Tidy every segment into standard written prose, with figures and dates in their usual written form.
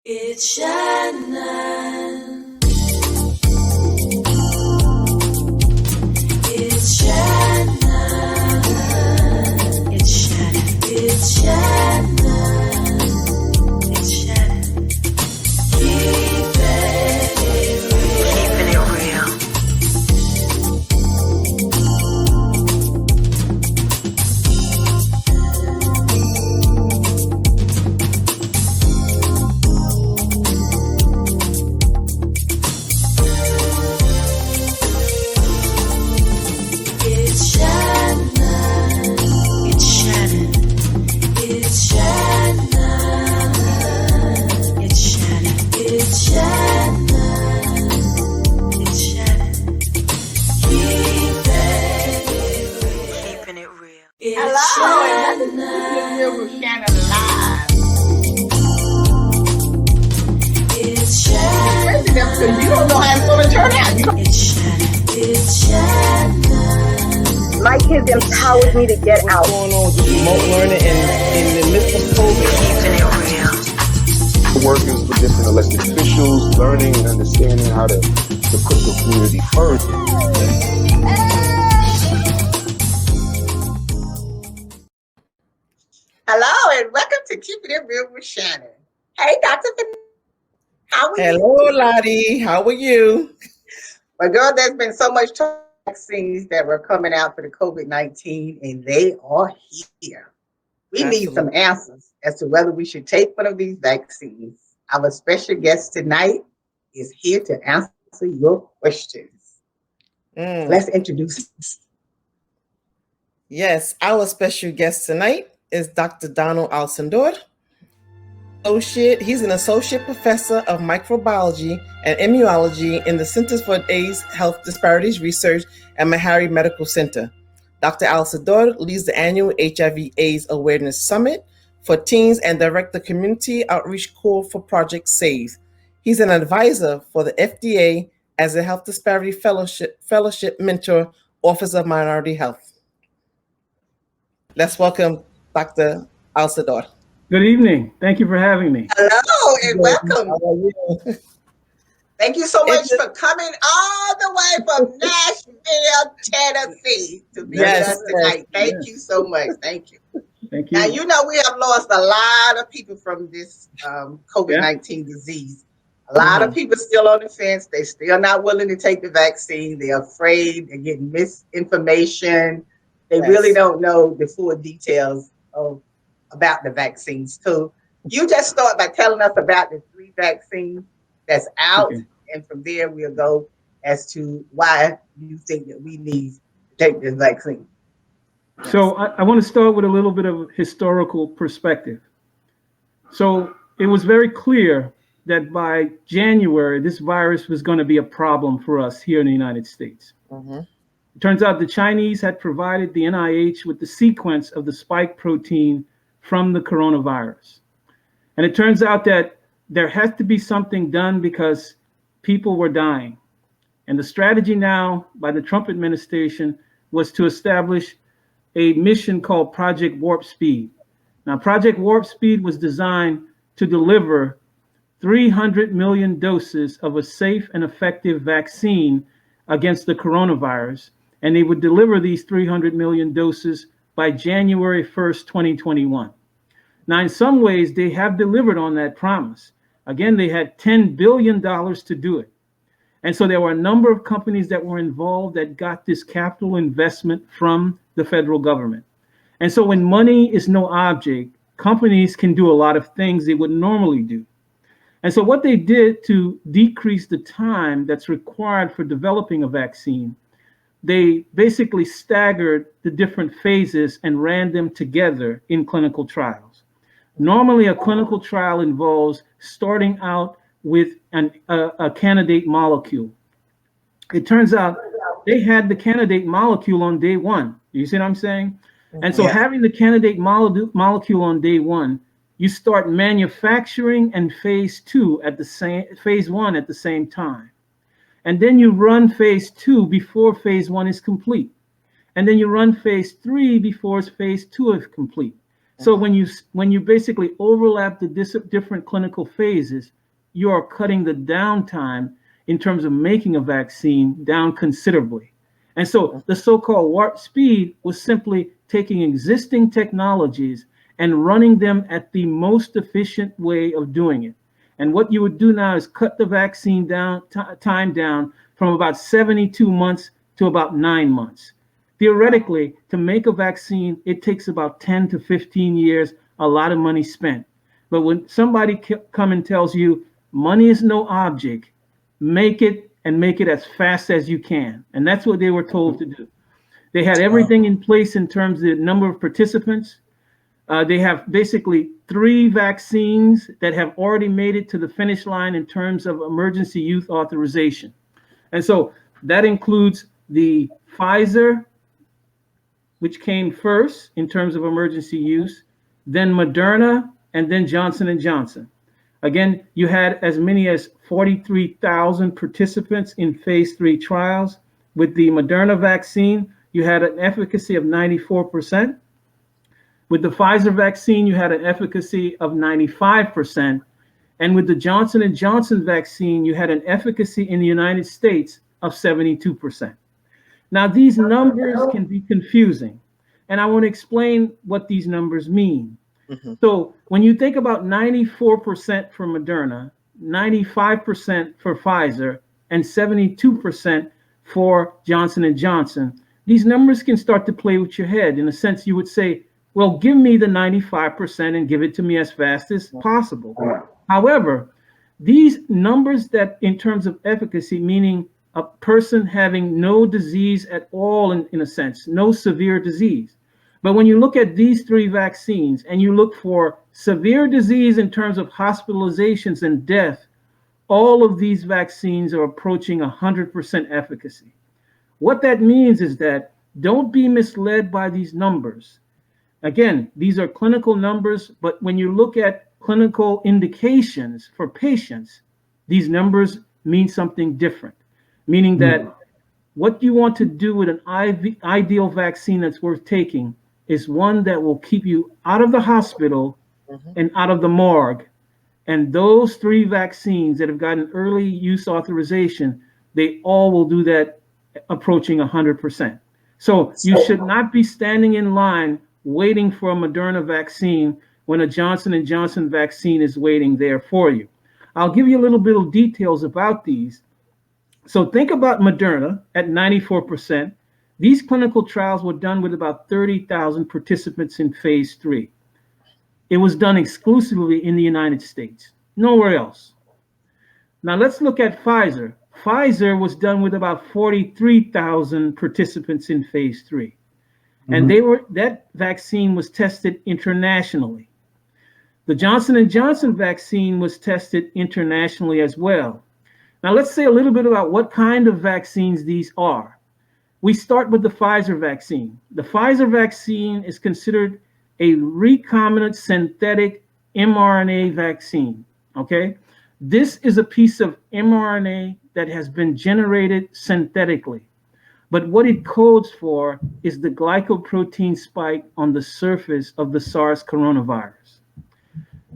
It's Shannon. It's Shannon. It's Shannon. It's Shannon. It's Shannon. Keeping it real. It's Shannon. It's Shannon. It's Shannon. It's Shannon. It's Shannon. It's Shannon. Keeping it real. It's Hello, and welcome to Shannon. Keeping It Real with Shannon Live. It's Shannon. Crazy them because you don't know how it's going to turn out. It's Shannon. It's Shannon. My kids empowered me to get out. What's going on with this remote learning in the midst of COVID? Keeping it real. Workers with different elected officials, learning and understanding how to put the community first. Hello, and welcome to Keeping It Real with Shannon. Hey, Dr. How are you? Hello, Lottie. How are you? Well, girl, there's been so much talk about vaccines that were coming out for the COVID-19, and they are here. We need some answers as to whether we should take one of these vaccines. Our special guest tonight is here to answer your questions. Let's introduce. Yes, our special guest tonight is Dr. Donald Alcindor. He's an associate professor of microbiology and immunology in the Centers for AIDS Health Disparities Research at Meharry Medical Center. Dr. Alcindor leads the annual HIV/AIDS Awareness Summit for teens and directs the Community Outreach Core for Project SAVE. He's an advisor for the FDA as a Health Disparity Fellowship Mentor, Office of Minority Health. Let's welcome Dr. Alcindor. Good evening. Thank you for having me. Hello, and welcome. How are you? Thank you so much for coming all the way from Nashville, Tennessee to be with us tonight. Thank you so much. Thank you. Thank you. Now, you know, we have lost a lot of people from this COVID-19 disease. A lot of people still on the fence. They're still not willing to take the vaccine. They're afraid. They're getting misinformation. They really don't know the full details about the vaccines. So you just start by telling us about the 3 vaccines that's out. Okay. And from there, we'll go as to why you think that we need to take this vaccine. So I want to start with a little bit of historical perspective. So it was very clear that by January, this virus was going to be a problem for us here in the United States. It turns out the Chinese had provided the NIH with the sequence of the spike protein from the coronavirus. And it turns out that there has to be something done because people were dying. And the strategy now by the Trump administration was to establish a mission called Project Warp Speed. Now, Project Warp Speed was designed to deliver 300 million doses of a safe and effective vaccine against the coronavirus. And they would deliver these 300 million doses by January 1st, 2021. Now, in some ways, they have delivered on that promise. Again, they had $10 billion to do it. And so there were a number of companies that were involved that got this capital investment from the federal government. And so when money is no object, companies can do a lot of things they would normally do. And so what they did to decrease the time that's required for developing a vaccine, they basically staggered the different phases and ran them together in clinical trials. Normally, a clinical trial involves starting out with a candidate molecule. It turns out they had the candidate molecule on day 1. You see what I'm saying? And so having the candidate molecule on day 1, you start manufacturing and phase 1 at the same time. And then you run phase 2 before phase 1 is complete. And then you run phase 3 before phase 2 is complete. So when you basically overlap the different clinical phases, you are cutting the downtime in terms of making a vaccine down considerably. And so the so-called warp speed was simply taking existing technologies and running them at the most efficient way of doing it. And what you would do now is cut the vaccine time down from about 72 months to about 9 months. Theoretically, to make a vaccine, it takes about 10 to 15 years, a lot of money spent. But when somebody come and tells you money is no object, make it and make it as fast as you can. And that's what they were told to do. They had everything in place in terms of the number of participants. They have basically 3 vaccines that have already made it to the finish line in terms of emergency use authorization. And so that includes the Pfizer, which came first in terms of emergency use, then Moderna, and then Johnson & Johnson. Again, you had as many as 43,000 participants in phase 3 trials. With the Moderna vaccine, you had an efficacy of 94%. With the Pfizer vaccine, you had an efficacy of 95%. And with the Johnson & Johnson vaccine, you had an efficacy in the United States of 72%. Now, these numbers can be confusing, and I want to explain what these numbers mean. So when you think about 94% for Moderna, 95% for Pfizer, and 72% for Johnson & Johnson, these numbers can start to play with your head. In a sense, you would say, well, give me the 95% and give it to me as fast as possible. However, these numbers that in terms of efficacy, meaning a person having no disease at all, in a sense, no severe disease. But when you look at these 3 vaccines and you look for severe disease in terms of hospitalizations and death, all of these vaccines are approaching 100% efficacy. What that means is that don't be misled by these numbers. Again, these are clinical numbers, but when you look at clinical indications for patients, these numbers mean something different, meaning that what you want to do with an ideal vaccine that's worth taking is one that will keep you out of the hospital and out of the morgue. And those 3 vaccines that have gotten early use authorization, they all will do that approaching 100%. So you should not be standing in line waiting for a Moderna vaccine when a Johnson & Johnson vaccine is waiting there for you. I'll give you a little bit of details about these. So think about Moderna at 94%. These clinical trials were done with about 30,000 participants in phase 3. It was done exclusively in the United States, nowhere else. Now let's look at Pfizer. Pfizer was done with about 43,000 participants in phase 3. And that vaccine was tested internationally. The Johnson & Johnson vaccine was tested internationally as well. Now let's say a little bit about what kind of vaccines these are. We start with the Pfizer vaccine. The Pfizer vaccine is considered a recombinant synthetic mRNA vaccine, okay? This is a piece of mRNA that has been generated synthetically. But what it codes for is the glycoprotein spike on the surface of the SARS coronavirus.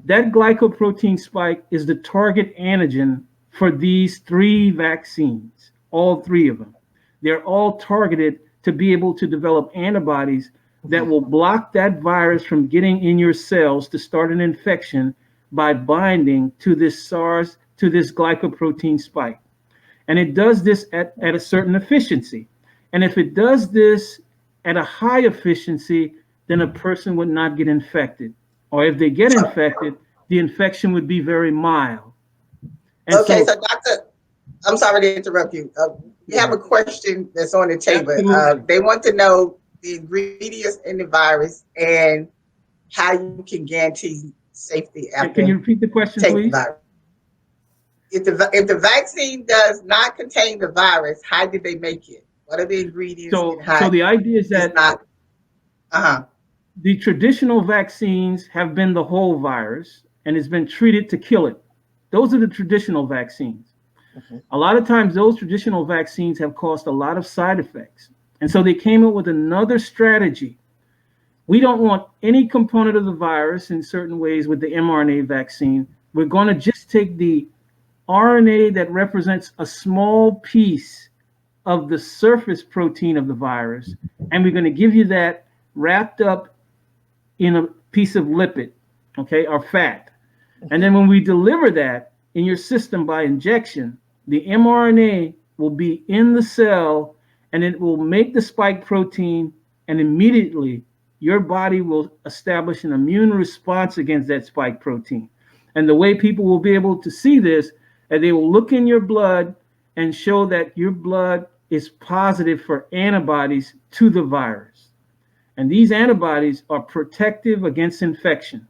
That glycoprotein spike is the target antigen for these 3 vaccines, all 3 of them. They're all targeted to be able to develop antibodies that will block that virus from getting in your cells to start an infection by binding to this SARS, to this glycoprotein spike. And it does this at a certain efficiency. And if it does this at a high efficiency, then a person would not get infected. Or if they get infected, the infection would be very mild. And okay, so Doctor, I'm sorry to interrupt you. We have a question that's on the table. They want to know the ingredients in the virus and how you can guarantee safety after. Can you repeat the question, please? If the vaccine does not contain the virus, how did they make it? What are the ingredients? So the idea is that the traditional vaccines have been the whole virus and it's been treated to kill it. Those are the traditional vaccines. A lot of times those traditional vaccines have caused a lot of side effects. And so they came up with another strategy We don't want any component of the virus in certain ways with the mRNA vaccine. We're going to just take the RNA that represents a small piece of the surface protein of the virus, and we're going to give you that wrapped up in a piece of lipid, okay, or fat. And then when we deliver that in your system by injection, the mRNA will be in the cell and it will make the spike protein, and immediately your body will establish an immune response against that spike protein. And the way people will be able to see this, and they will look in your blood and show that your blood is positive for antibodies to the virus. And these antibodies are protective against infection.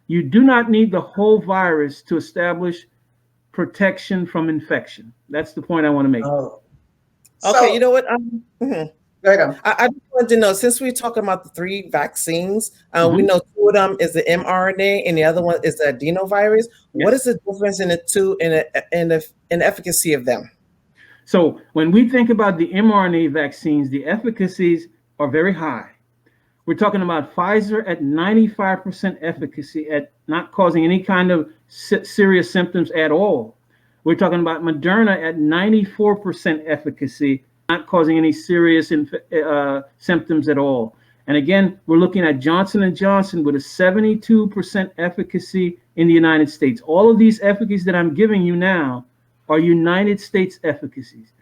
You do not need the whole virus to establish protection from infection. That's the point I want to make. Oh. Okay, So- you know what? Go ahead. I just wanted to know, since we're talking about the 3 vaccines, we Mhm. know 2 of them is the mRNA and the other one is the adenovirus. What is the difference in the 2 in the efficacy of them? So when we think about the mRNA vaccines, the efficacies are very high. We're talking about Pfizer at 95% efficacy at not causing any kind of serious symptoms at all. We're talking about Moderna at 94% efficacy, not causing any serious symptoms at all. And again, we're looking at Johnson & Johnson with a 72% efficacy in the United States. All of these efficacies that I'm giving you now are United States efficacies.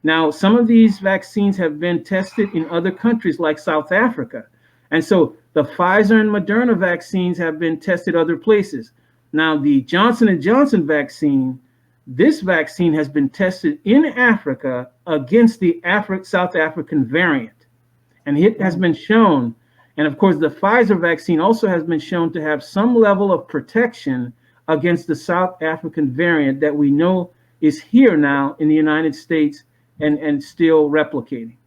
Now, some of these vaccines have been tested in other countries like South Africa. And so the Pfizer and Moderna vaccines have been tested other places. Now, the Johnson & Johnson vaccine, this vaccine has been tested in Africa against the South African variant. And it has been shown, and of course, the Pfizer vaccine also has been shown to have some level of protection against the South African variant that we know is here now in the United States and still replicating.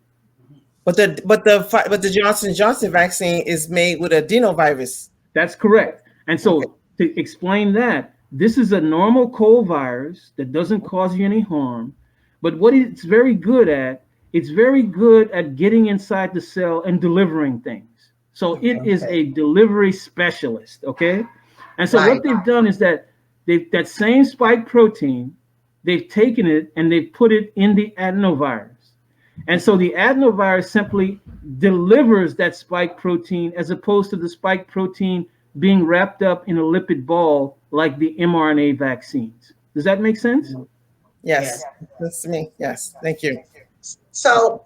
But the Johnson & Johnson vaccine is made with adenovirus. That's correct. And so to explain that, this is a normal cold virus that doesn't cause you any harm. But what it's very good at, it's very good at getting inside the cell and delivering things. So it is a delivery specialist, okay? And so what they've done is that that same spike protein, they've taken it and they've put it in the adenovirus. And so the adenovirus simply delivers that spike protein as opposed to the spike protein being wrapped up in a lipid ball like the mRNA vaccines. Does that make sense? Yes, that's me. Yes, thank you. So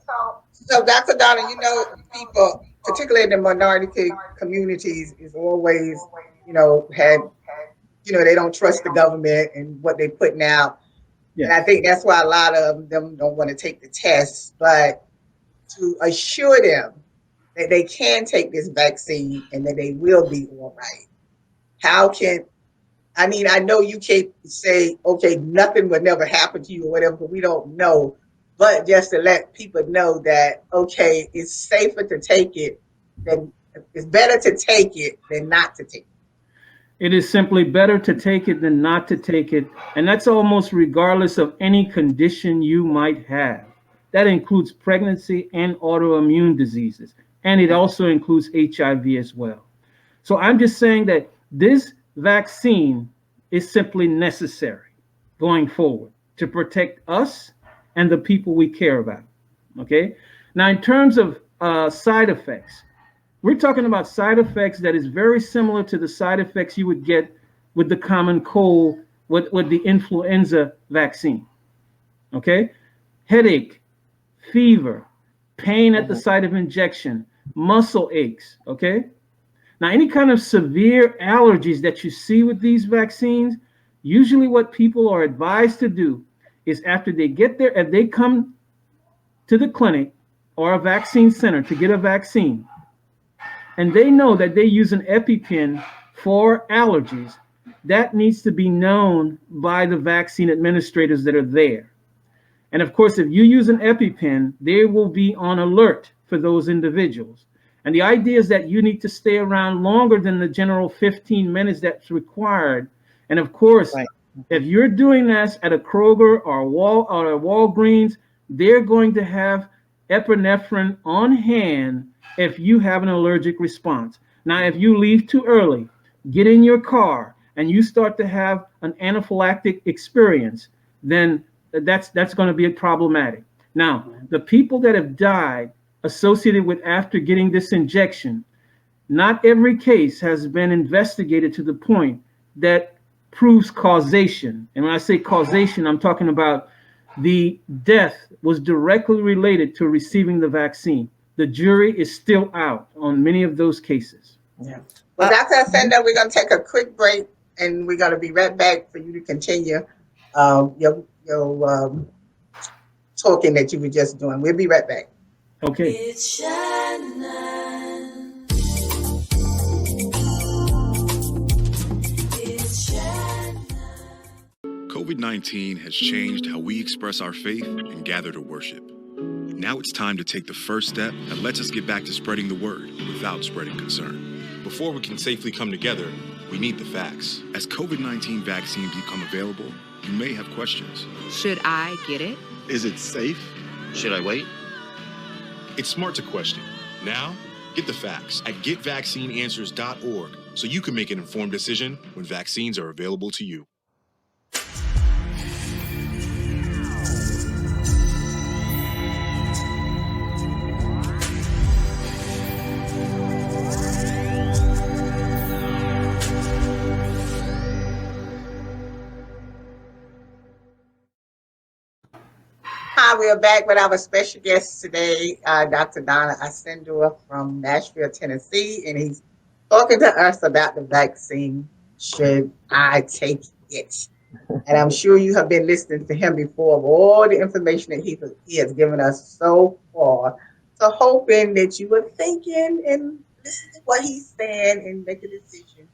Dr. Donna, you know, people, particularly in the minority communities, is always, had, they don't trust the government and what they're putting out. Yeah. And I think that's why a lot of them don't want to take the test, but to assure them that they can take this vaccine and that they will be all right. I know you can't say, okay, nothing will never happen to you or whatever, but we don't know. But just to let people know that, okay, it's safer to take it it's better to take it than not to take it. It is simply better to take it than not to take it. And that's almost regardless of any condition you might have. That includes pregnancy and autoimmune diseases. And it also includes HIV as well. So I'm just saying that this vaccine is simply necessary going forward to protect us and the people we care about. Okay. Now, in terms of side effects, we're talking about side effects that is very similar to the side effects you would get with the common cold, with the influenza vaccine. Okay? Headache, fever, pain at the site of injection, muscle aches. Okay? Now, any kind of severe allergies that you see with these vaccines, usually what people are advised to do is after they get there, if they come to the clinic or a vaccine center to get a vaccine, and they know that they use an EpiPen for allergies, that needs to be known by the vaccine administrators that are there. And of course, if you use an EpiPen, they will be on alert for those individuals. And the idea is that you need to stay around longer than the general 15 minutes that's required. And of course, if you're doing this at a Kroger or a Walgreens, they're going to have epinephrine on hand if you have an allergic response. Now, if you leave too early, get in your car, and you start to have an anaphylactic experience, then that's going to be problematic. Now, the people that have died associated with after getting this injection, not every case has been investigated to the point that proves causation. And when I say causation, I'm talking about the death was directly related to receiving the vaccine. The jury is still out on many of those cases. Yeah. Well, Dr. Ascendo, we're going to take a quick break, and we're going to be right back for you to continue your talking that you were just doing. We'll be right back. Okay. It's Shannon. It's Shannon. COVID-19 has changed how we express our faith and gather to worship. Now it's time to take the first step that lets us get back to spreading the word without spreading concern. Before we can safely come together, we need the facts. As COVID-19 vaccines become available, you may have questions. Should I get it? Is it safe? Should I wait? It's smart to question. Now, get the facts at getvaccineanswers.org so you can make an informed decision when vaccines are available to you. Hi, we are back with our special guest today, Dr. Donna Ascendo from Nashville, Tennessee, and he's talking to us about the vaccine. Should I take it? And I'm sure you have been listening to him before of all the information that he has given us so far. So hoping that you were thinking and listen to what he's saying and make a decision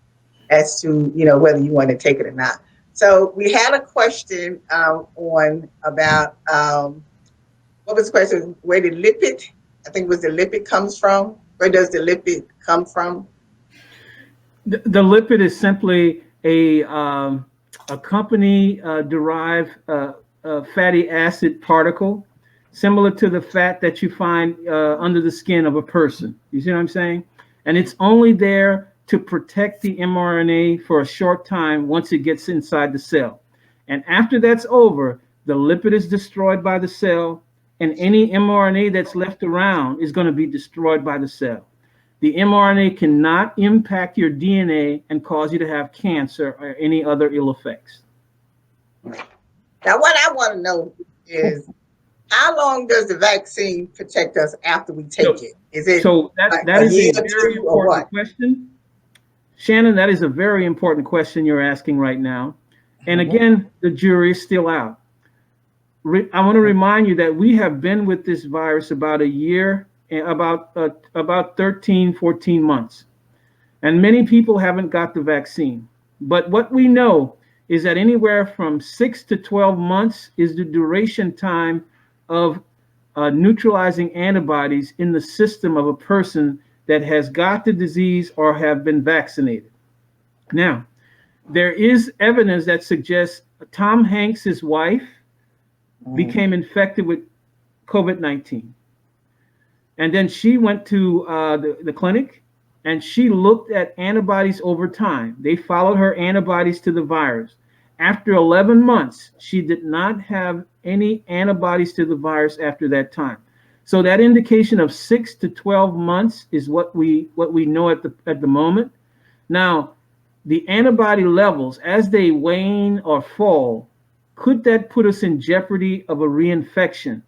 as to, whether you want to take it or not. So we had a question on about what was the question? Where the lipid? I think it was the lipid comes from. Where does the lipid come from? The lipid is simply a company derived fatty acid particle, similar to the fat that you find under the skin of a person. You see what I'm saying? And it's only there to protect the mRNA for a short time once it gets inside the cell. And after that's over, the lipid is destroyed by the cell, and any mRNA that's left around is going to be destroyed by the cell. The mRNA cannot impact your DNA and cause you to have cancer or any other ill effects. Now, what I want to know is, how long does the vaccine protect us after we take it? Is it that is a very important question. Shannon, that is a very important question you're asking right now. And again, the jury is still out. I want to remind you that we have been with this virus about a year, about 13, 14 months. And many people haven't got the vaccine. But what we know is that anywhere from 6 to 12 months is the duration time of neutralizing antibodies in the system of a person that has got the disease or have been vaccinated. Now, there is evidence that suggests Tom Hanks' wife became infected with COVID-19. And then she went to the clinic, and she looked at antibodies over time. They followed her antibodies to the virus. After 11 months, she did not have any antibodies to the virus after that time. So that indication of 6 to 12 months is what we know at the moment. Now, the antibody levels, as they wane or fall, could that put us in jeopardy of a reinfection?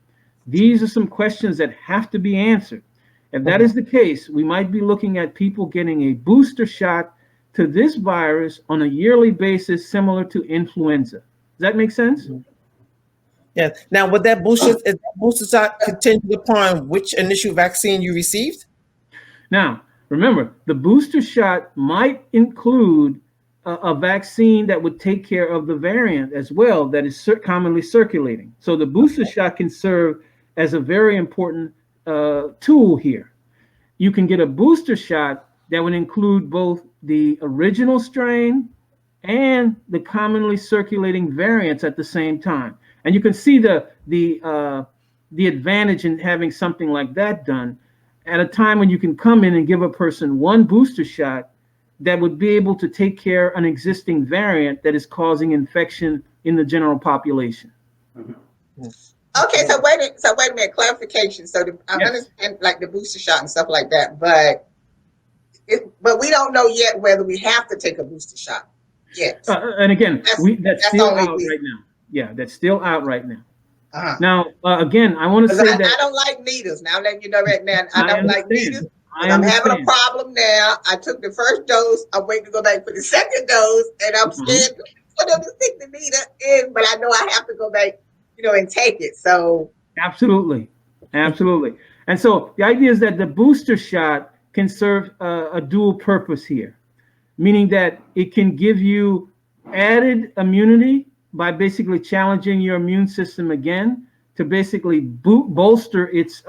These are some questions that have to be answered. If that is the case, we might be looking at people getting a booster shot to this virus on a yearly basis, similar to influenza. Does that make sense? Yeah. Now, would that booster shot contingent upon which initial vaccine you received? Now, remember, the booster shot might include a vaccine that would take care of the variant as well that is commonly circulating. So the booster shot can serve as a very important tool here. You can get a booster shot that would include both the original strain and the commonly circulating variants at the same time. And you can see the the advantage in having something like that done at a time when you can come in and give a person one booster shot that would be able to take care of an existing variant that is causing infection in the general population. Okay, so wait a minute, clarification. So I Yes. understand like the booster shot and stuff like that, but we don't know yet whether we have to take a booster shot yet. And again, That's that's still only out right now. Yeah, that's still out right now. Uh-huh. Now, again, I want to 'Cause say I that don't like needles. Now I'm letting you know right now, I I don't like understand. needles. I I'm having a understand. problem now. I took the first dose. I'm waiting to go back for the second dose, and I'm scared for them to stick the needle in. But I know I have to go back, and take it. So Absolutely. Absolutely. And so the idea is that the booster shot can serve a dual purpose here, meaning that it can give you added immunity by basically challenging your immune system again to basically bolster its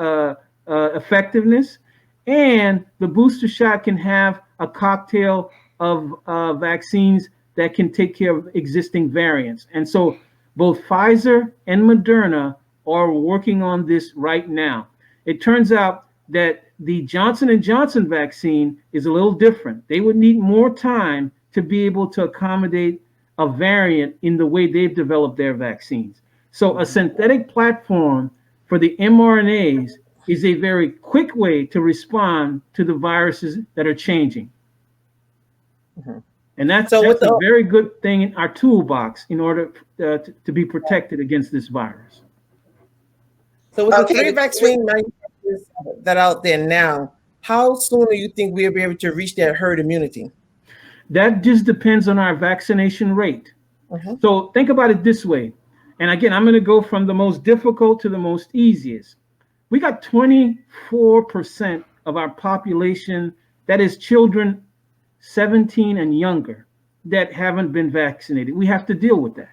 effectiveness. And the booster shot can have a cocktail of vaccines that can take care of existing variants. And so both Pfizer and Moderna are working on this right now. It turns out that the Johnson & Johnson vaccine is a little different. They would need more time to be able to accommodate a variant in the way they've developed their vaccines. So a synthetic platform for the mRNAs is a very quick way to respond to the viruses that are changing. And that's a very good thing in our toolbox in order to be protected against this virus. So with the 3 vaccine manufacturers that are out there now, how soon do you think we'll be able to reach that herd immunity? That just depends on our vaccination rate. So think about it this way. And again, I'm going to go from the most difficult to the most easiest. We got 24% of our population, that is children 17 and younger, that haven't been vaccinated. We have to deal with that.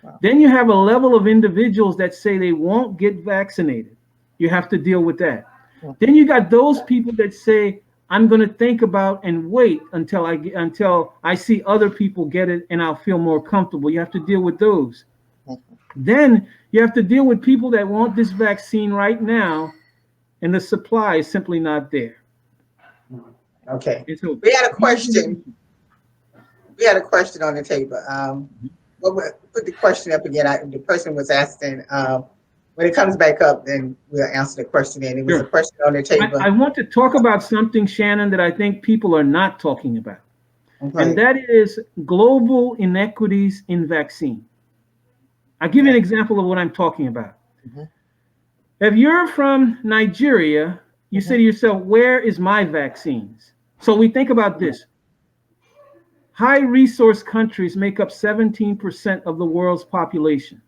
Wow. Then you have a level of individuals that say they won't get vaccinated. You have to deal with that. Wow. Then you got those people that say, I'm going to think about and wait until I see other people get it and I'll feel more comfortable. You have to deal with those. Then you have to deal with people that want this vaccine right now, and the supply is simply not there. Okay. So we had a question. We had a question on the table. We'll put the question up again. The person was asking, when it comes back up, then we'll answer the question. And it was a question on the table. I want to talk about something, Shannon, that I think people are not talking about. Okay. And that is global inequities in vaccine. I'll give you an example of what I'm talking about. If you're from Nigeria, you say to yourself, where is my vaccines? So we think about this. High resource countries make up 17% of the world's population.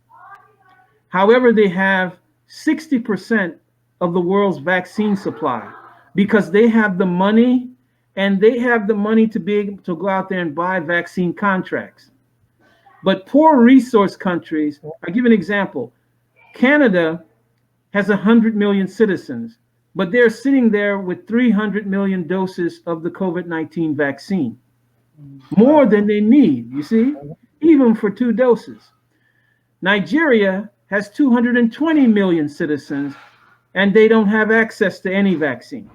However, they have 60% of the world's vaccine supply because they have the money, and they have the money to be able to go out there and buy vaccine contracts. But poor resource countries, I'll give an example. Canada has 100 million citizens, but they're sitting there with 300 million doses of the COVID-19 vaccine. More than they need, you see, even for 2 doses. Nigeria has 220 million citizens, and they don't have access to any vaccine.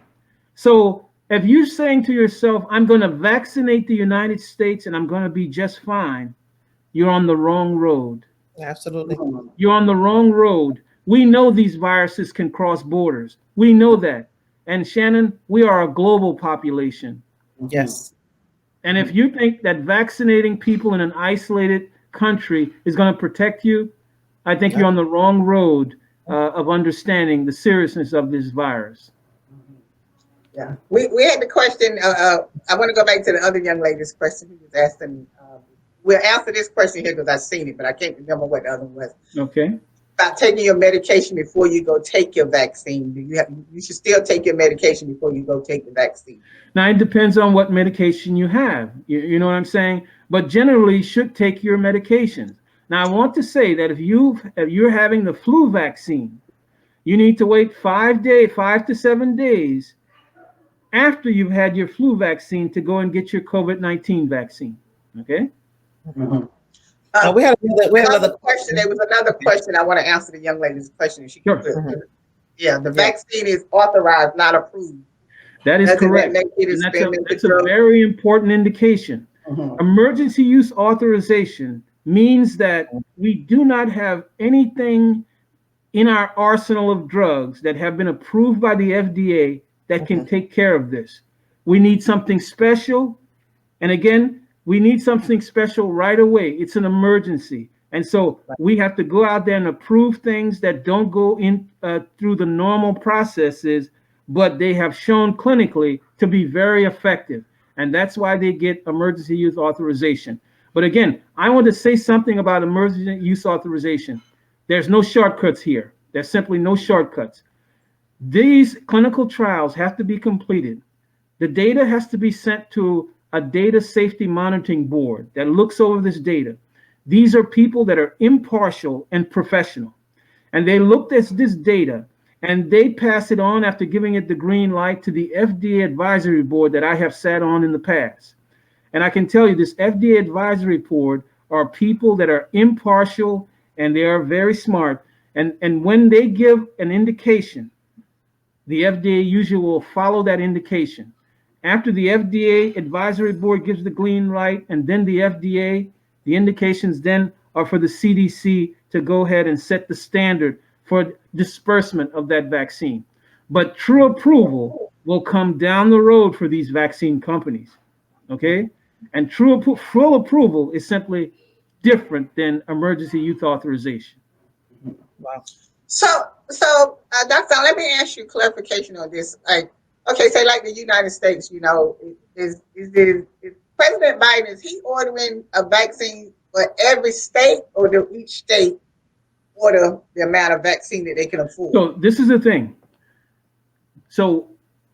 So if you're saying to yourself, I'm going to vaccinate the United States and I'm going to be just fine, you're on the wrong road. Absolutely. You're on the wrong road. We know these viruses can cross borders. We know that. And Shannon, we are a global population. Yes. And if you think that vaccinating people in an isolated country is going to protect you, I think you're on the wrong road of understanding the seriousness of this virus. Yeah, we had the question. I want to go back to the other young lady's question who was asking. We'll answer this question here because I've seen it, but I can't remember what the other one was. Okay. About taking your medication before you go take your vaccine. You should still take your medication before you go take the vaccine. Now, it depends on what medication you have. You know what I'm saying? But generally, you should take your medications. Now, I want to say that if you're having the flu vaccine, you need to wait 5 to 7 days after you've had your flu vaccine to go and get your COVID-19 vaccine. Okay? We had another Another question. There was another question. I want to answer the young lady's question. If she Sure. could. Yeah, the vaccine is authorized, not approved. That is Doesn't correct. that make it And that's expendable a drug? very important indication. Mhm. Emergency use authorization means that we do not have anything in our arsenal of drugs that have been approved by the FDA that can take care of this. We need something special. And again, we need something special right away. It's an emergency. And so we have to go out there and approve things that don't go in through the normal processes, but they have shown clinically to be very effective. And that's why they get emergency use authorization. But again, I want to say something about emergency use authorization. There's no shortcuts here. There's simply no shortcuts. These clinical trials have to be completed. The data has to be sent to a data safety monitoring board that looks over this data. These are people that are impartial and professional. And they looked at this data and they pass it on after giving it the green light to the FDA advisory board that I have sat on in the past. And I can tell you this FDA advisory board are people that are impartial and they are very smart. And when they give an indication, the FDA usually will follow that indication. After the FDA advisory board gives the green light, and then the FDA, the indications then are for the CDC to go ahead and set the standard for disbursement of that vaccine. But true approval will come down the road for these vaccine companies, okay? And full approval is simply different than emergency use authorization. Wow. So, Doctor, let me ask you clarification on this. Like, okay, say like the United States, you know, is President Biden, is he ordering a vaccine for every state, or do each state order the amount of vaccine that they can afford? So this is the thing. So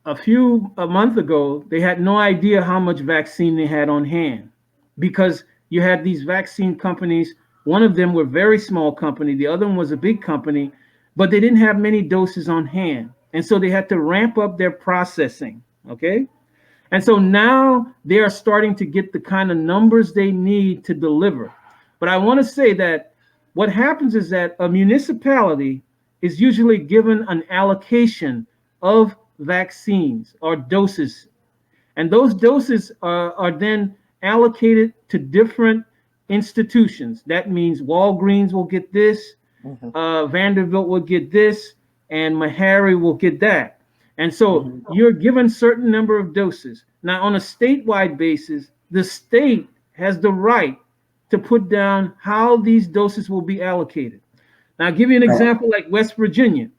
a month ago, they had no idea how much vaccine they had on hand, because you had these vaccine companies. One of them were a very small company. The other one was a big company, but they didn't have many doses on hand. And so they had to ramp up their processing, okay? And so now they are starting to get the kind of numbers they need to deliver. But I want to say that what happens is that a municipality is usually given an allocation of vaccines or doses. And those doses are then allocated to different institutions. That means Walgreens will get this, Vanderbilt will get this, and Meharry will get that. And so you're given certain number of doses. Now, on a statewide basis, the state has the right to put down how these doses will be allocated. Now, I'll give you an example like West Virginia.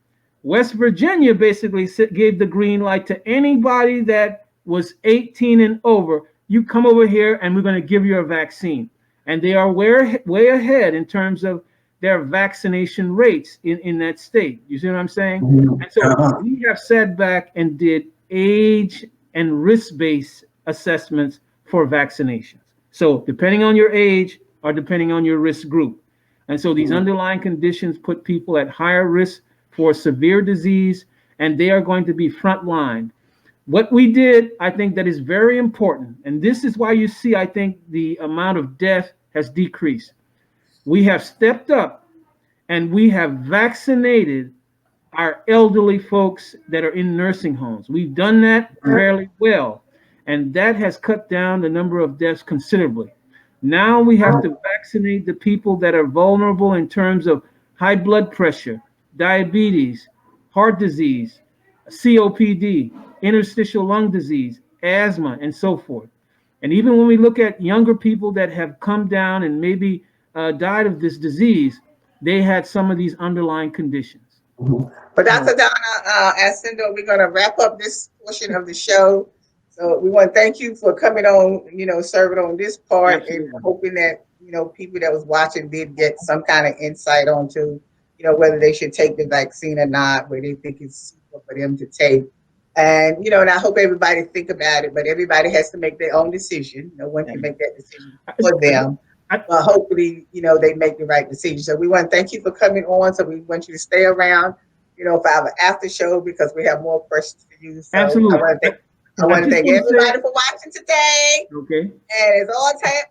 West Virginia basically gave the green light to anybody that was 18 and over. You come over here and we're going to give you a vaccine. And they are way ahead in terms of their vaccination rates in that state. You see what I'm saying? And so we have sat back and did age and risk-based assessments for vaccinations. So depending on your age or depending on your risk group. And so these underlying conditions put people at higher risk for severe disease, and they are going to be frontline. What we did, I think that is very important. And this is why you see, I think, the amount of death has decreased. We have stepped up and we have vaccinated our elderly folks that are in nursing homes. We've done that fairly well, and that has cut down the number of deaths considerably. Now we have to vaccinate the people that are vulnerable in terms of high blood pressure, diabetes, heart disease, COPD, interstitial lung disease, asthma, and so forth. And even when we look at younger people that have come down and maybe died of this disease, they had some of these underlying conditions. But Dr. Donna Alcindor, we're going to wrap up this portion of the show. So we want to thank you for coming on, serving on this part. Absolutely. And hoping that, people that was watching did get some kind of insight onto, whether they should take the vaccine or not, where they think it's suitable for them to take. And, and I hope everybody think about it, but everybody has to make their own decision. No one can make that decision for them. But hopefully, they make the right decision. So we want to thank you for coming on. So we want you to stay around, for our after show, because we have more questions for you. So absolutely. I want to just thank wanna say- everybody for watching today. Okay. And as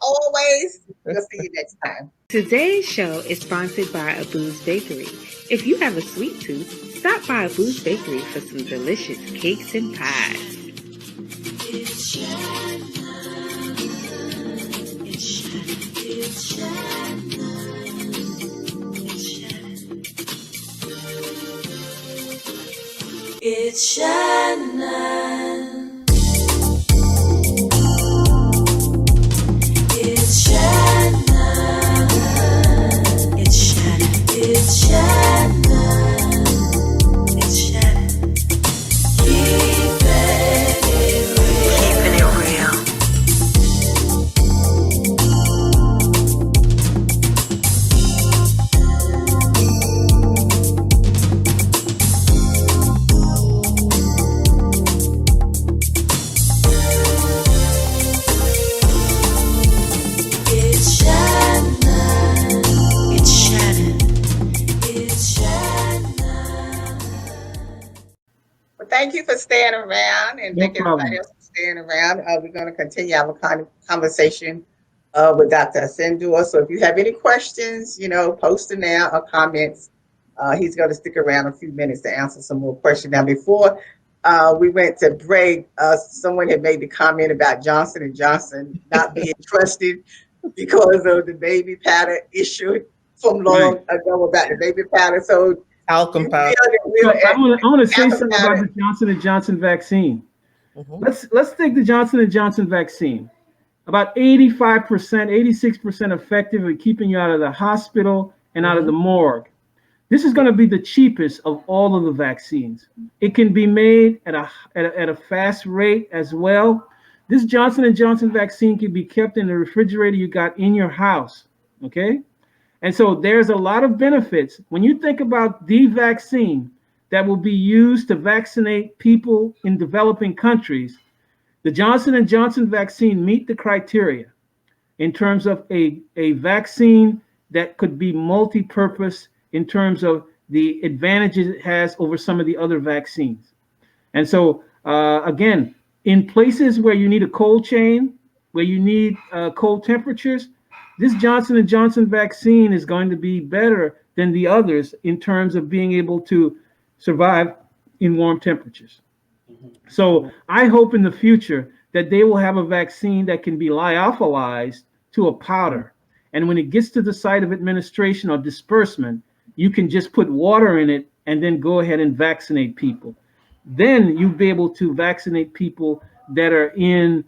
always, we'll see you next time. Today's show is sponsored by Abu's Bakery. If you have a sweet tooth, stop by Abu's Bakery for some delicious cakes and pies. It's Shannon. It's Shannon. It's Shannon. It's Shannon. It's Shannon. It's Shannon. It's Shannon. It's Shannon. It's Shannon. Keeping it real. Keeping it real. It's Shannon. It's Shannon. It's Shannon. Well, thank you for staying around and No thank everybody problem. else for staying around. We're going to continue our conversation with Dr. Asindua. So if you have any questions, post them now or comments. He's going to stick around a few minutes to answer some more questions. Now, before we went to break, someone had made the comment about Johnson & Johnson not being trusted because of the baby powder issue from long ago about the baby powder. So Talcum powder. So I want to say Talcum something powder. about the Johnson & Johnson vaccine. Mhm. Let's take the Johnson & Johnson vaccine. About 85%, 86% effective at keeping you out of the hospital and out of the morgue. This is going to be the cheapest of all of the vaccines. It can be made at a fast rate as well. This Johnson & Johnson vaccine can be kept in the refrigerator you got in your house, okay? And so there's a lot of benefits. When you think about the vaccine that will be used to vaccinate people in developing countries, the Johnson & Johnson vaccine meet the criteria in terms of a vaccine that could be multi-purpose in terms of the advantages it has over some of the other vaccines. And so, again, in places where you need a cold chain, where you need cold temperatures, this Johnson & Johnson vaccine is going to be better than the others in terms of being able to survive in warm temperatures. So I hope in the future that they will have a vaccine that can be lyophilized to a powder. And when it gets to the site of administration or disbursement, you can just put water in it and then go ahead and vaccinate people. Then you'll be able to vaccinate people that are in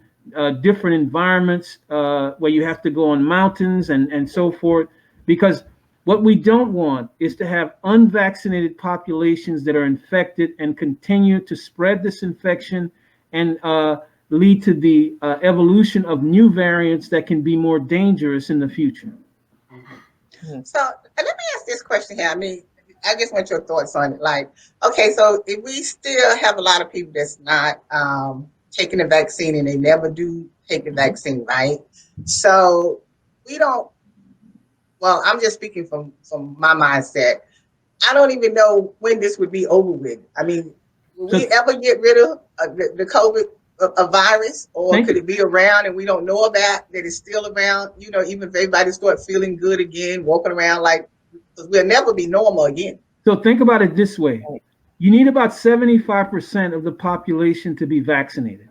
different environments where you have to go on mountains and so forth. Because what we don't want is to have unvaccinated populations that are infected and continue to spread this infection and lead to the evolution of new variants that can be more dangerous in the future. So let me ask this question here. I mean, I just want your thoughts on it. Like, okay, so if we still have a lot of people that's not taking the vaccine and they never do take the vaccine, right? So we don't, well, I'm just speaking from my mindset. I don't even know when this would be over with. I mean, will we ever get rid of the COVID virus, or Thank could you. it be around and we don't know about that it's still around? Even if everybody start feeling good again, walking around like, because we'll never be normal again. So think about it this way. You need about 75% of the population to be vaccinated.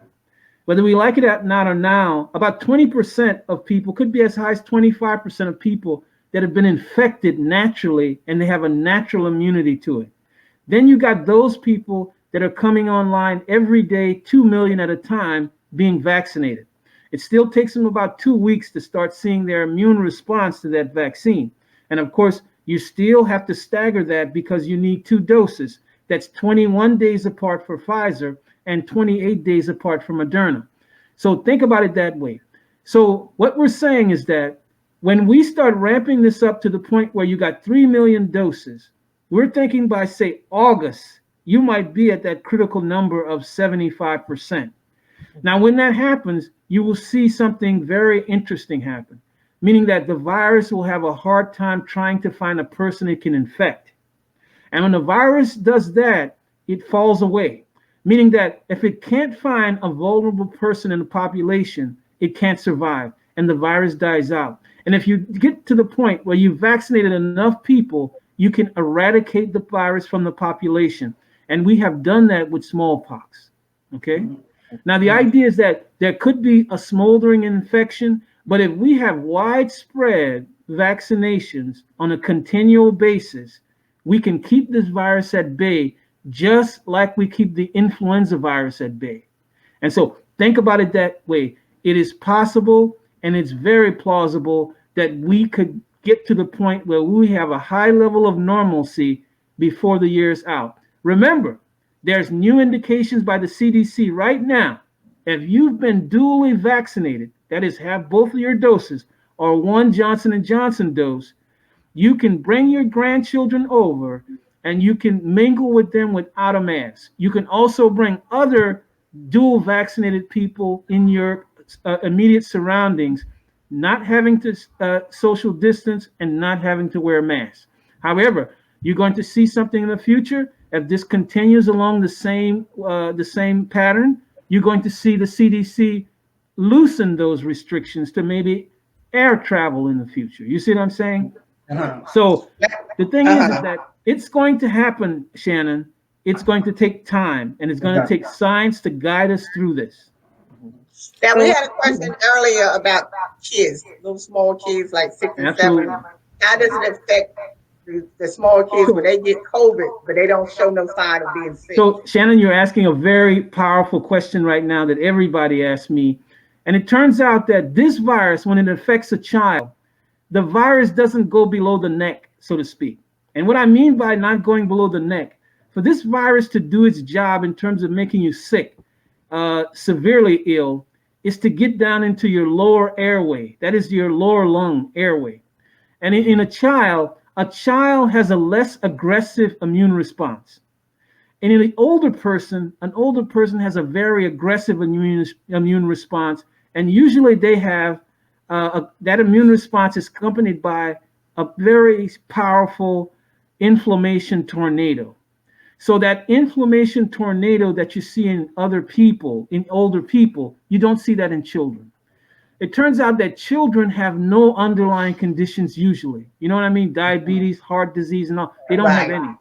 Whether we like it or not or now, about 20% of people, could be as high as 25% of people that have been infected naturally and they have a natural immunity to it. Then you got those people that are coming online every day, 2 million at a time, being vaccinated. It still takes them about 2 weeks to start seeing their immune response to that vaccine. And of course, you still have to stagger that because you need 2 doses. That's 21 days apart for Pfizer and 28 days apart for Moderna. So think about it that way. So what we're saying is that when we start ramping this up to the point where you got 3 million doses, we're thinking by, say, August, you might be at that critical number of 75%. Now, when that happens, you will see something very interesting happen, meaning that the virus will have a hard time trying to find a person it can infect. And when the virus does that, it falls away. meaning that if it can't find a vulnerable person in the population, it can't survive and the virus dies out. And if you get to the point where you've vaccinated enough people, you can eradicate the virus from the population. And we have done that with smallpox. Okay. Now, the idea is that there could be a smoldering infection, but if we have widespread vaccinations on a continual basis, we can keep this virus at bay, just like we keep the influenza virus at bay. And so think about it that way. It is possible, and it's very plausible that we could get to the point where we have a high level of normalcy before the year's out. Remember, there's new indications by the CDC right now. If you've been duly vaccinated, that is, have both of your doses or one Johnson & Johnson dose, you can bring your grandchildren over and you can mingle with them without a mask. You can also bring other dual vaccinated people in your immediate surroundings, not having to social distance and not having to wear masks. However, you're going to see something in the future. If this continues along the same pattern, you're going to see the CDC loosen those restrictions to maybe air travel in the future. You see what I'm saying? So the thing is that it's going to happen, Shannon. It's going to take time, and it's going to take science to guide us through this. Now, we had a question earlier about kids, little small kids like 6 and Absolutely. 7. How does it affect the small kids when they get COVID, but they don't show no sign of being sick? So, Shannon, you're asking a very powerful question right now that everybody asks me. And it turns out that this virus, when it affects a child, the virus doesn't go below the neck, so to speak. And what I mean by not going below the neck, for this virus to do its job in terms of making you sick, severely ill, is to get down into your lower airway. That is your lower lung airway. And in a child has a less aggressive immune response. And in an older person has a very aggressive immune response. And usually they have that immune response is accompanied by a very powerful inflammation tornado. So that inflammation tornado that you see in other people, in older people, you don't see that in children. It turns out that children have no underlying conditions usually. You know what I mean? Diabetes, heart disease, and all. They don't have any.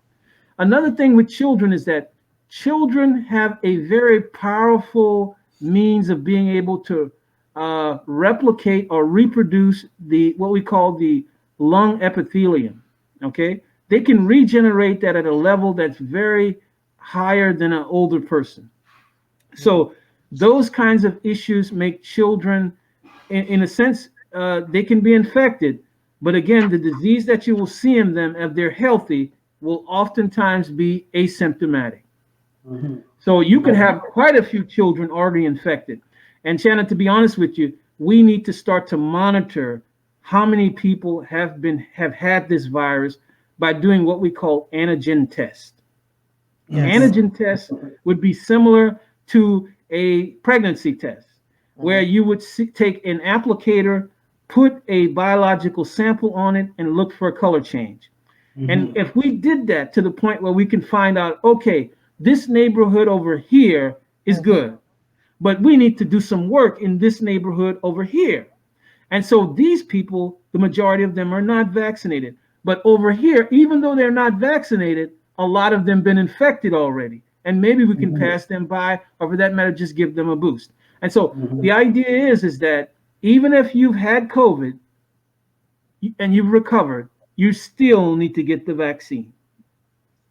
Another thing with children is that children have a very powerful means of being able to replicate or reproduce what we call the lung epithelium. Okay? They can regenerate that at a level that's very higher than an older person. So those kinds of issues make children, in a sense, they can be infected. But again, the disease that you will see in them, if they're healthy, will oftentimes be asymptomatic. So you can have quite a few children already infected. And Shannon, to be honest with you, we need to start to monitor how many people have had this virus by doing what we call antigen test. Antigen test would be similar to a pregnancy test, where you would take an applicator, put a biological sample on it, and look for a color change. And if we did that to the point where we can find out, okay, this neighborhood over here is good, but we need to do some work in this neighborhood over here. And so these people, the majority of them are not vaccinated. But over here, even though they're not vaccinated, a lot of them been infected already. And maybe we can pass them by, or for that matter, just give them a boost. And so the idea is that even if you've had COVID and you've recovered, you still need to get the vaccine.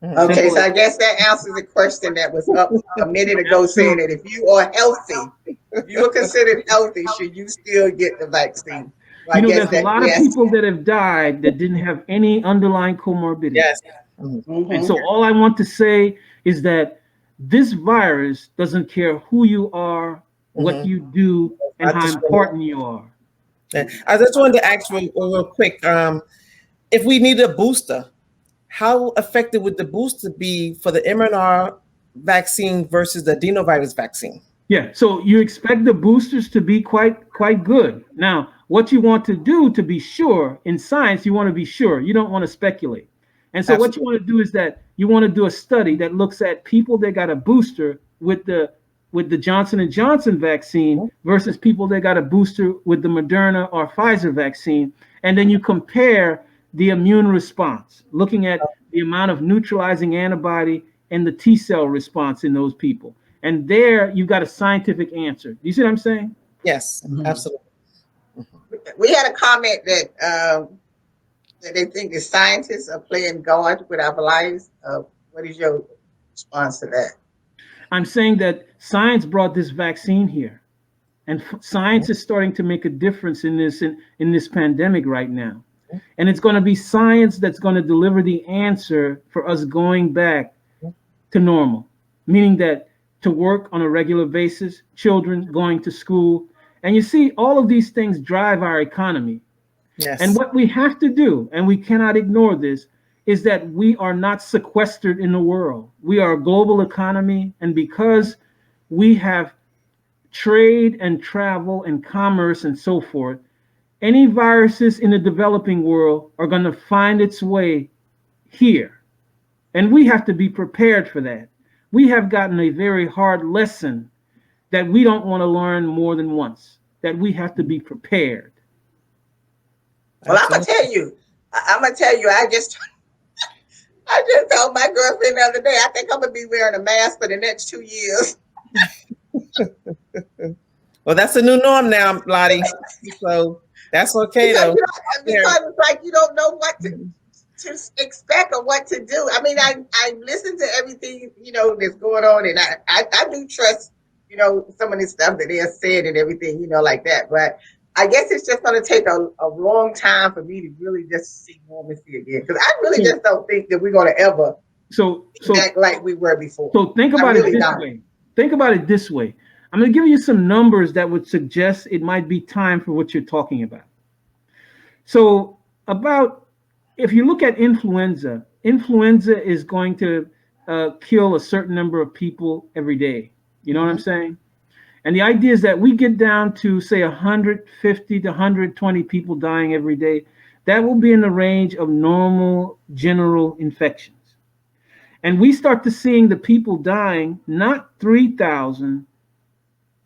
Okay, so I guess that answers the question that was up a minute ago, saying that if you are healthy, if you are considered healthy, should you still get the vaccine? Well, You know, there's a lot of people that have died that didn't have any underlying comorbidity. Yes. And so all I want to say is that this virus doesn't care who you are, what you do, and how important you are. Yeah. I just wanted to ask real quick, if we need a booster, how effective would the booster be for the mRNA vaccine versus the adenovirus vaccine? Yeah, so you expect the boosters to be quite good. Now, what you want to do to be sure, in science, you want to be sure. You don't want to speculate. And so what you want to do is that you want to do a study that looks at people that got a booster with the Johnson & Johnson vaccine versus people that got a booster with the Moderna or Pfizer vaccine. And then you compare the immune response, looking at the amount of neutralizing antibody and the T cell response in those people. And there you've got a scientific answer. Do you see what I'm saying? Yes, absolutely. We had a comment that they think the scientists are playing God with our lives. What is your response to that? I'm saying that science brought this vaccine here, and science is starting to make a difference in this pandemic right now. And it's going to be science that's going to deliver the answer for us going back to normal, meaning that to work on a regular basis, children going to school. And you see, all of these things drive our economy. Yes. And what we have to do, and we cannot ignore this, is that we are not sequestered in the world. We are a global economy, and because we have trade and travel and commerce and so forth, any viruses in the developing world are going to find its way here. And we have to be prepared for that. We have gotten a very hard lesson that we don't want to learn more than once, that we have to be prepared. Well, I'm going to tell you, I just told my girlfriend the other day, I think I'm going to be wearing a mask for the next 2 years. Well, that's a new norm now, Lottie. So that's okay, though. Because it's like you don't know what to expect or what to do. I mean, I listen to everything, that's going on, and I do trust, some of this stuff that they're saying and everything, like that. But I guess it's just going to take a long time for me to really just see normalcy again. Because I really just don't think that we're going to ever act like we were before. So think about it this way. Think about it this way. I'm going to give you some numbers that would suggest it might be time for what you're talking about. So if you look at influenza is going to kill a certain number of people every day. You know what I'm saying? And the idea is that we get down to, say, 150 to 120 people dying every day. That will be in the range of normal general infections. And we start to seeing the people dying, not 3,000,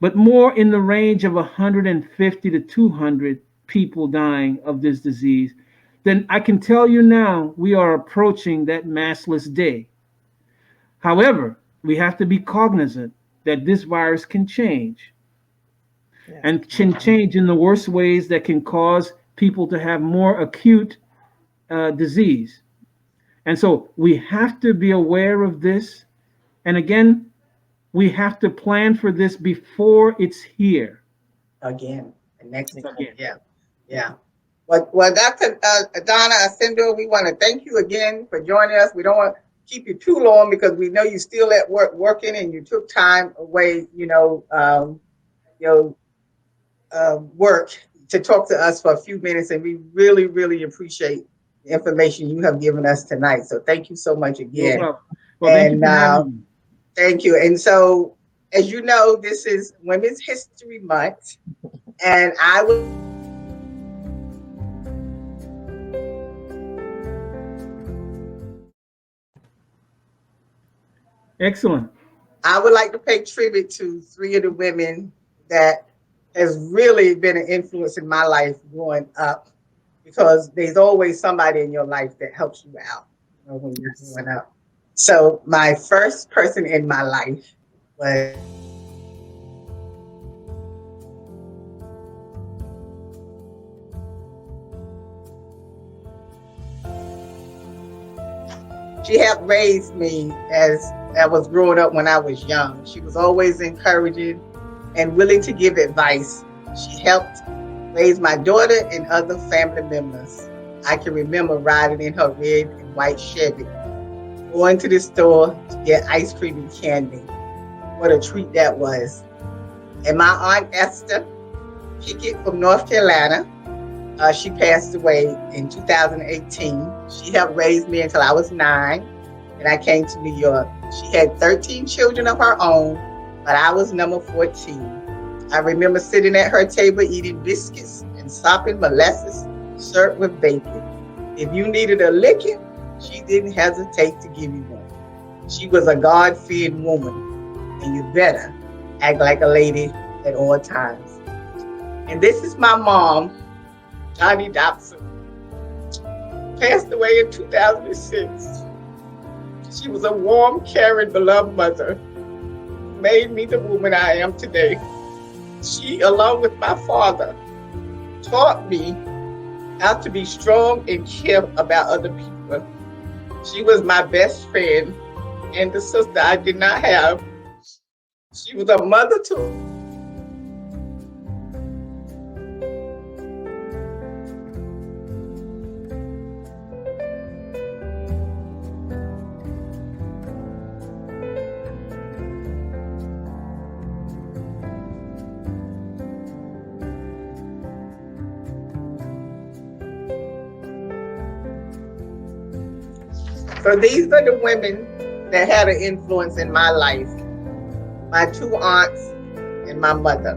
but more in the range of 150 to 200 people dying of this disease. Then I can tell you now, we are approaching that massless day. However, we have to be cognizant that this virus can change, and can change in the worst ways that can cause people to have more acute disease. And so we have to be aware of this. And again, we have to plan for this before it's here. Again, the next thing. Yeah. Well, Dr. Donna Alcindor, we want to thank you again for joining us. We don't want to keep you too long because we know you're still at work working, and you took time away, work to talk to us for a few minutes, and we really, really appreciate the information you have given us tonight. So thank you so much again. Well, thank you for having me. Thank you. And so, as you know, this is Women's History Month, and I will. Excellent. I would like to pay tribute to 3 of the women that has really been an influence in my life growing up, because there's always somebody in your life that helps you out when you're growing up. So my first person in my life was she helped raise me as I was growing up when I was young. She was always encouraging and willing to give advice. She helped raise my daughter and other family members. I can remember riding in her red and white Chevy, going to the store to get ice cream and candy. What a treat that was. And my Aunt Esther Pickett from North Carolina, she passed away in 2018. She helped raise me until I was 9, and I came to New York. She had 13 children of her own, but I was number 14. I remember sitting at her table eating biscuits and sopping molasses served with bacon. If you needed a licking, she didn't hesitate to give you one. She was a God-fearing woman. and you better act like a lady at all times. And this is my mom, Johnny Dobson. Passed away in 2006. She was a warm, caring, beloved mother. Made me the woman I am today. She, along with my father, taught me how to be strong and care about other people. She was my best friend and the sister I did not have. She was a mother to So these are the women that had an influence in my life. My two aunts and my mother.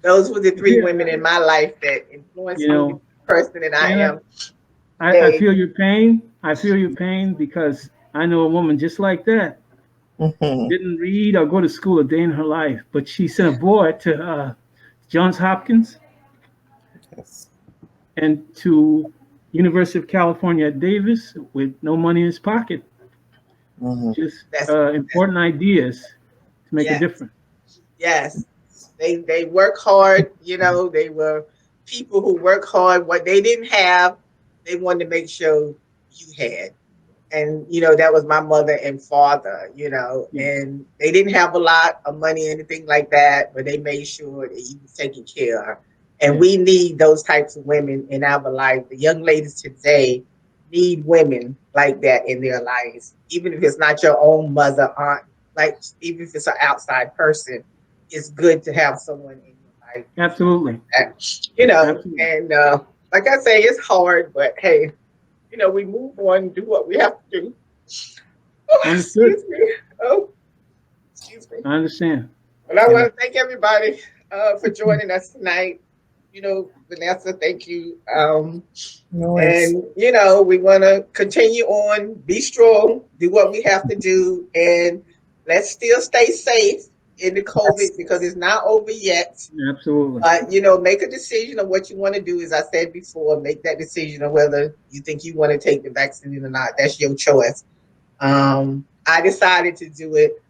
Those were the three women in my life that influenced me to be the person that I am. I feel your pain. I feel your pain because I know a woman just like that. Didn't read or go to school a day in her life, but she sent a boy to Johns Hopkins and to University of California at Davis with no money in his pocket. Just important ideas to make a difference. Yes, they work hard. You know, they were people who work hard. What they didn't have, they wanted to make sure you had. And, you know, that was my mother and father, you know, and they didn't have a lot of money, anything like that, but they made sure that you was taken care of. And we need those types of women in our life. The young ladies today need women like that in their lives, even if it's not your own mother, aunt, like even if it's an outside person, it's good to have someone in your life. Absolutely. You know, and like I say, it's hard, but hey, you know, we move on and do what we have to do. Oh, excuse me. Oh, excuse me. I understand. Well, I want to thank everybody for joining us tonight. You know, Vanessa, thank you. And, you know, we want to continue on, be strong, do what we have to do, and let's still stay safe in the COVID because it's not over yet. Absolutely. But, you know, make a decision of what you want to do. As I said before, make that decision of whether you think you want to take the vaccine or not. That's your choice. I decided to do it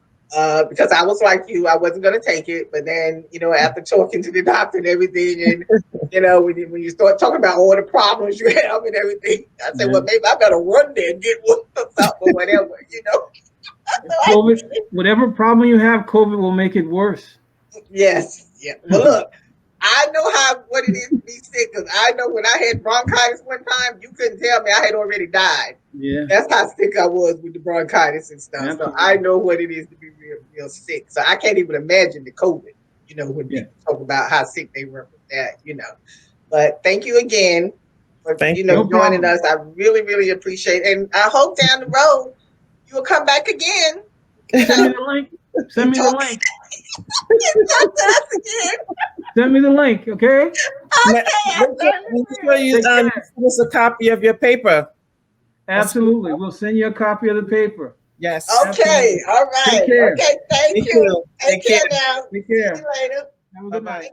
because I was like you. I wasn't going to take it. But then, you know, after talking to the doctor and everything, and, you know, when you start talking about all the problems you have and everything, I said, well, maybe I better run there and get one or something or whatever, you know. COVID, whatever problem you have, COVID will make it worse. Yes. Yeah. Well, look, I know what it is to be sick because I know when I had bronchitis one time, you couldn't tell me I had already died. Yeah. That's how sick I was with the bronchitis and stuff. Absolutely. So I know what it is to be real sick. So I can't even imagine the COVID, you know, when people talk about how sick they were with that, you know. But thank you again for, joining us. I really, really appreciate it. And I hope down the road you will come back again. Send me the link. Send me the link. Talk to us again. Send me the link, okay? Okay. Make sure you send us a copy of your paper. Absolutely. We'll send you a copy of the paper. Yes. Okay. All right. Take care. Okay. Thank you. Take care now. Take care. See you later. Have a good Bye-bye. night.